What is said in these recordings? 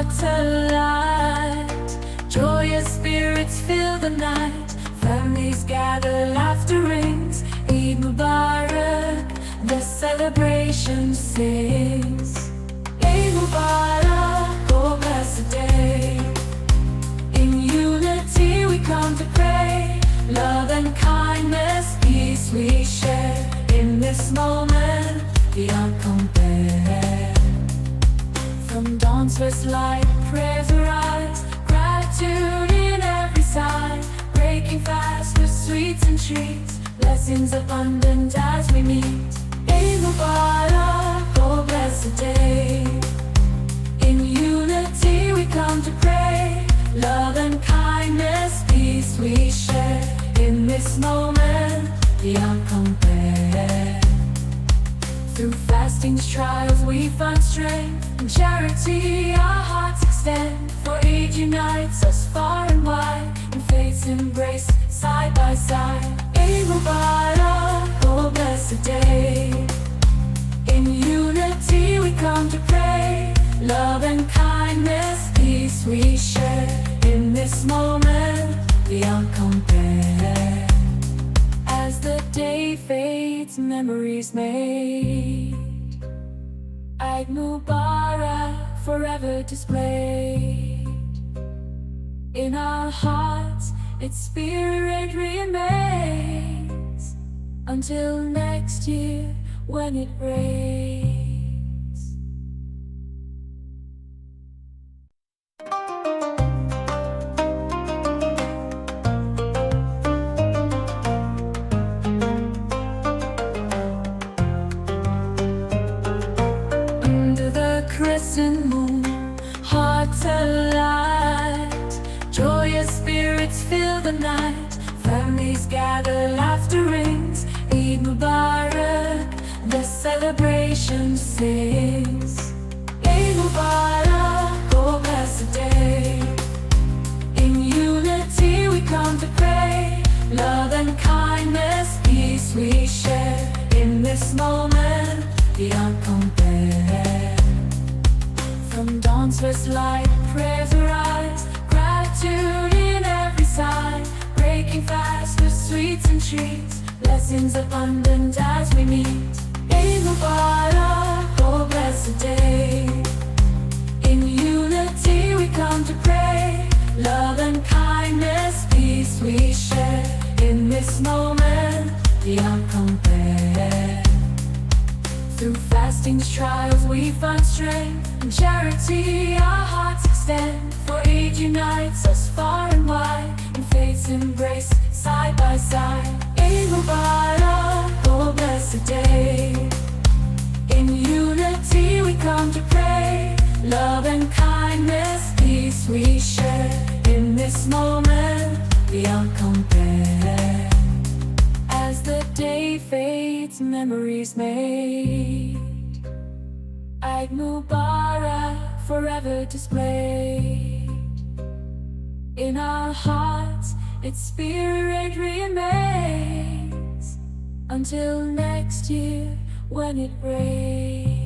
hearts alight. Joyous spirits fill the night. Families gather, laughter rings. Eid Mubarak, the celebration sings. Eid Mubarak, oh blessed day. In unity we come to pray. Love and kindness, peace we share. In this moment, beyond compare. From dawn's first light, prayers arise. Gratitude in every side. Breaking fast with sweets and treats. Blessings abundant as we meet. Eid Mubarak, oh blessed day. In unity we come to pray. Love and kindness, peace we share. In this moment, beyond compare. Through fastings, trials, we find strength. In charity, our hearts extend. For Eid unites us far and wide. In faith's embrace, side by side. Eid Mubarak, oh blessed day. In unity we come to pray. Love and kindness, peace we share. In this moment, beyond compare. As the day fades, memories made. Eid Mubarak, forever displayed. In our hearts, its spirit remains. Until next year, when it rains. Crescent moon, hearts alight. Joyous spirits fill the night. Families gather, laughter rings. Eid Mubarak, the celebration sings. Eid Mubarak, oh blessed day. In unity we come to pray. Love and kindness, peace we share. In this moment, beyond compare. From dawn's first light, prayers arise. Gratitude in every side. Breaking fast with sweets and treats. Blessings abundant as we meet. Eid Mubarak, oh blessed day. In unity we come to pray. Love and kindness, peace we share. In this moment, beyond compare. Through fastings, trials, we find strength. In charity, our hearts extend. For Eid unites us far and wide. In faith's embrace, side by side. Eid Mubarak, oh blessed day. In unity we come to pray. Love and kindness, peace we share. In this moment, beyond compare. As the day fades, memories made. Eid Mubarak, forever displayed. In our hearts, its spirit remains. Until next year, when it rains.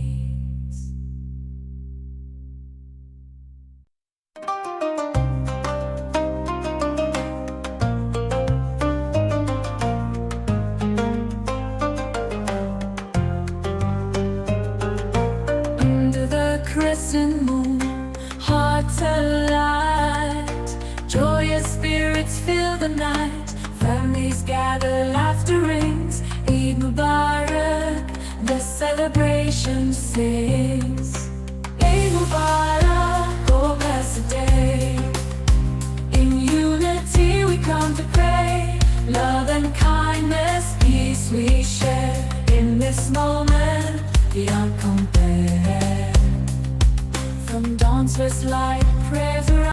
Crescent moon, hearts alight. Joyous spirits fill the night. Families gather, laughter rings. Eid Mubarak, the celebration sings. Eid Mubarak, oh blessed day. In unity we come to pray. Love and kindness, peace we share. In this moment, beyond compare. From dawn's first light, prayers arise.